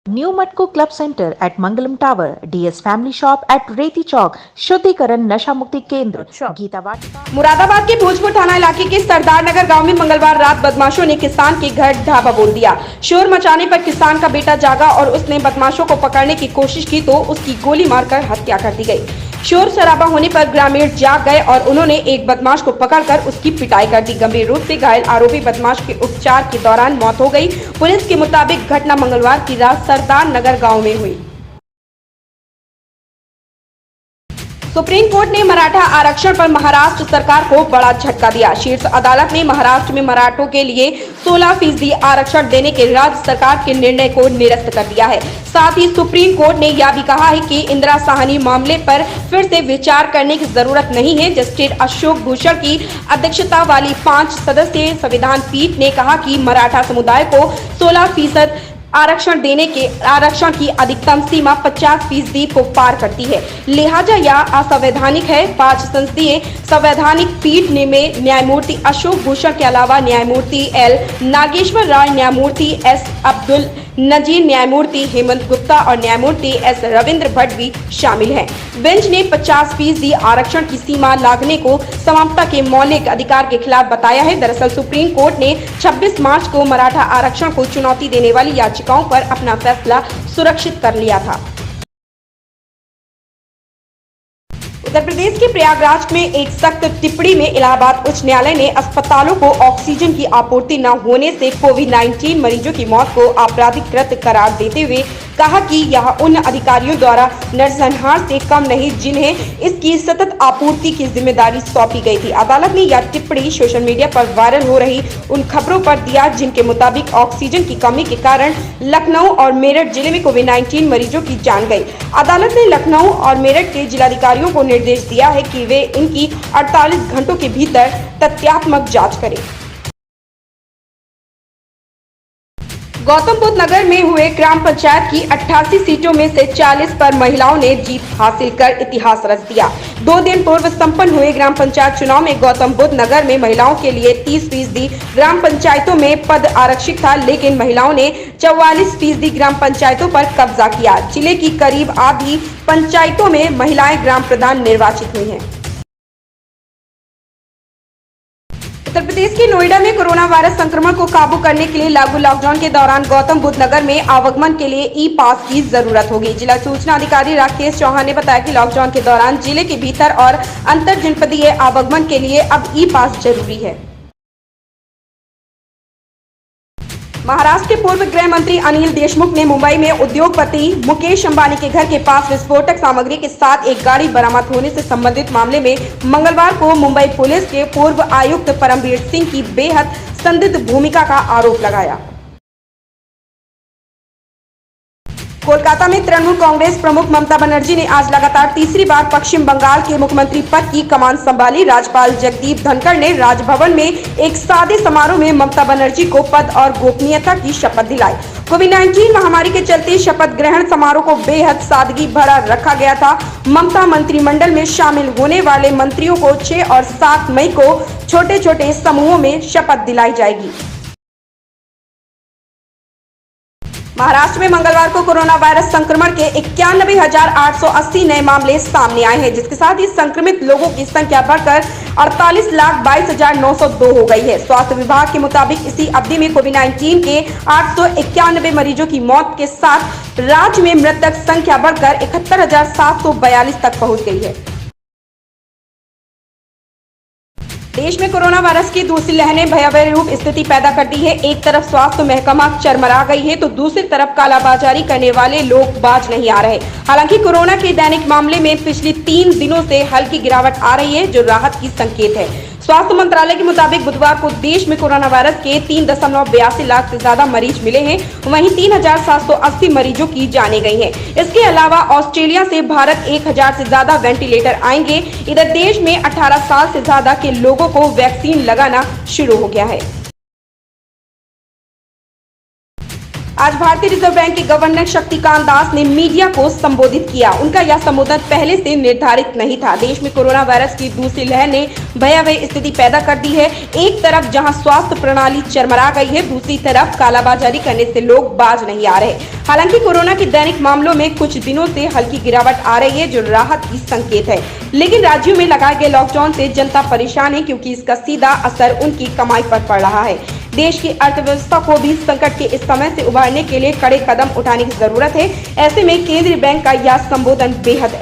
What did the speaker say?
New Matko club centre at Mangalam tower, DS family shop at Reti Chowk, शुद्धिकरण नशा मुक्ति केंद्र, गीता वाटिका। मुरादाबाद के भोजपुर थाना इलाके के सरदार नगर गांव में मंगलवार रात बदमाशों ने किसान के घर ढाबा बोल दिया। शोर मचाने पर किसान का बेटा जागा और उसने बदमाशों को पकड़ने की कोशिश की तो उसकी गोली मारकर हत्या कर दी गई। शोर शराबा होने पर ग्रामीण जाग गए और उन्होंने एक बदमाश को पकड़कर उसकी पिटाई कर दी। गंभीर रूप से घायल आरोपी बदमाश के उपचार के दौरान मौत हो गई। पुलिस के मुताबिक घटना मंगलवार की रात सरदार नगर गाँव में हुई। सुप्रीम कोर्ट ने मराठा आरक्षण पर महाराष्ट्र सरकार को बड़ा झटका दिया। शीर्ष अदालत ने महाराष्ट्र में मराठों के लिए 16% आरक्षण देने के राज्य सरकार के निर्णय को निरस्त कर दिया है। साथ ही सुप्रीम कोर्ट ने यह भी कहा है कि इंदिरा साहनी मामले पर फिर से विचार करने की जरूरत नहीं है। जस्टिस अशोक भूषण की अध्यक्षता वाली 5 सदस्यीय संविधान पीठ ने कहा कि मराठा समुदाय को 16% आरक्षण देने के आरक्षण की अधिकतम सीमा 50% को पार करती है, लिहाजा यह असंवैधानिक है। 5 संसदीय संवैधानिक पीठ ने में न्यायमूर्ति अशोक भूषण के अलावा न्यायमूर्ति एल नागेश्वर राय, न्यायमूर्ति एस अब्दुल नजीर, न्यायमूर्ति हेमंत गुप्ता और न्यायमूर्ति एस रविंद्र भट्ट भी शामिल हैं। बेंच ने 50% आरक्षण की सीमा लागने को समानता के मौलिक अधिकार के खिलाफ बताया है। दरअसल सुप्रीम कोर्ट ने 26 मार्च को मराठा आरक्षण को चुनौती देने वाली याचिकाओं पर अपना फैसला सुरक्षित कर लिया था। उत्तर प्रदेश के प्रयागराज में एक सख्त टिप्पणी में इलाहाबाद उच्च न्यायालय ने अस्पतालों को ऑक्सीजन की आपूर्ति न होने से कोविड-19 मरीजों की मौत को आपराधिक कृत्य करार देते हुए कहा कि यह उन अधिकारियों द्वारा नरसंहार से कम नहीं जिन्हें इसकी सतत आपूर्ति की जिम्मेदारी सौंपी गई थी। अदालत ने यह टिप्पणी सोशल मीडिया पर वायरल हो रही उन खबरों पर दिया जिनके मुताबिक ऑक्सीजन की कमी के कारण लखनऊ और मेरठ जिले में कोविड-19 मरीजों की जान गई। अदालत ने लखनऊ और मेरठ के जिलाधिकारियों को निर्देश दिया है कि वे इनकी 48 घंटों के भीतर तथ्यात्मक जांच करें। गौतम बुद्ध नगर में हुए ग्राम पंचायत की 88 सीटों में से 40 पर महिलाओं ने जीत हासिल कर इतिहास रच दिया। 2 दिन पूर्व संपन्न हुए ग्राम पंचायत चुनाव में गौतम बुद्ध नगर में महिलाओं के लिए 30% ग्राम पंचायतों में पद आरक्षित था, लेकिन महिलाओं ने 44% ग्राम पंचायतों पर कब्जा किया। जिले की करीब आधी पंचायतों में महिलाएं ग्राम प्रधान निर्वाचित हुई हैं। उत्तर प्रदेश के नोएडा में कोरोना वायरस संक्रमण को काबू करने के लिए लागू लॉकडाउन के दौरान गौतम बुद्ध नगर में आवागमन के लिए ई पास की जरूरत होगी। जिला सूचना अधिकारी राकेश चौहान ने बताया कि लॉकडाउन के दौरान जिले के भीतर और अंतर जनपदीय आवागमन के लिए अब ई पास जरूरी है। महाराष्ट्र के पूर्व गृह मंत्री अनिल देशमुख ने मुंबई में उद्योगपति मुकेश अंबानी के घर के पास विस्फोटक सामग्री के साथ एक गाड़ी बरामद होने से संबंधित मामले में मंगलवार को मुंबई पुलिस के पूर्व आयुक्त परमवीर सिंह की बेहद संदिग्ध भूमिका का आरोप लगाया। कोलकाता में तृणमूल कांग्रेस प्रमुख ममता बनर्जी ने आज लगातार तीसरी बार पश्चिम बंगाल के मुख्यमंत्री पद की कमान संभाली। राज्यपाल जगदीप धनखड़ ने राजभवन में एक सादे समारोह में ममता बनर्जी को पद और गोपनीयता की शपथ दिलाई। कोविड-19 महामारी के चलते शपथ ग्रहण समारोह को बेहद सादगी भरा रखा गया था। ममता मंत्रिमंडल में शामिल होने वाले मंत्रियों को 6 और 7 मई को छोटे छोटे समूहों में शपथ दिलाई जाएगी। महाराष्ट्र में मंगलवार को कोरोना वायरस संक्रमण के 91,880 नए मामले सामने आए हैं, जिसके साथ ही संक्रमित लोगों की संख्या बढ़कर 48,22,902 हो गई है। स्वास्थ्य विभाग के मुताबिक इसी अवधि में कोविड-19 के 891 मरीजों की मौत के साथ राज्य में मृतक संख्या बढ़कर 71,742 तक पहुंच गई है। देश में कोरोना वायरस की दूसरी लहर ने भयावह रूप स्थिति पैदा कर दी है। एक तरफ स्वास्थ्य महकमा चरमरा गई है तो दूसरी तरफ कालाबाजारी करने वाले लोग बाज नहीं आ रहे। हालांकि कोरोना के दैनिक मामले में पिछले 3 दिनों से हल्की गिरावट आ रही है, जो राहत की संकेत है। स्वास्थ्य मंत्रालय के मुताबिक बुधवार को देश में कोरोना वायरस के 3.82 लाख से ज्यादा मरीज मिले हैं, वहीं 3,780 मरीजों की जाने गई हैं। इसके अलावा ऑस्ट्रेलिया से भारत 1,000 से ज्यादा वेंटिलेटर आएंगे। इधर देश में 18 साल से ज्यादा के लोगों को वैक्सीन लगाना शुरू हो गया है। आज भारतीय रिजर्व बैंक के गवर्नर शक्तिकांत दास ने मीडिया को संबोधित किया। उनका यह संबोधन पहले से निर्धारित नहीं था। देश में कोरोना वायरस की दूसरी लहर ने भयावह स्थिति पैदा कर दी है। एक तरफ जहां स्वास्थ्य प्रणाली चरमरा गई है, दूसरी तरफ कालाबाजारी करने से लोग बाज नहीं आ रहे। हालांकि कोरोना के दैनिक मामलों में कुछ दिनों से हल्की गिरावट आ रही है, जो राहत की संकेत है। लेकिन राज्यों में लगाए गए लॉकडाउन से जनता परेशान है, क्योंकि इसका सीधा असर उनकी कमाई पर पड़ रहा है। देश की अर्थव्यवस्था को भी संकट के इस समय से उबारने के लिए कड़े कदम उठाने की जरूरत है। ऐसे में केंद्रीय बैंक का यह संबोधन बेहद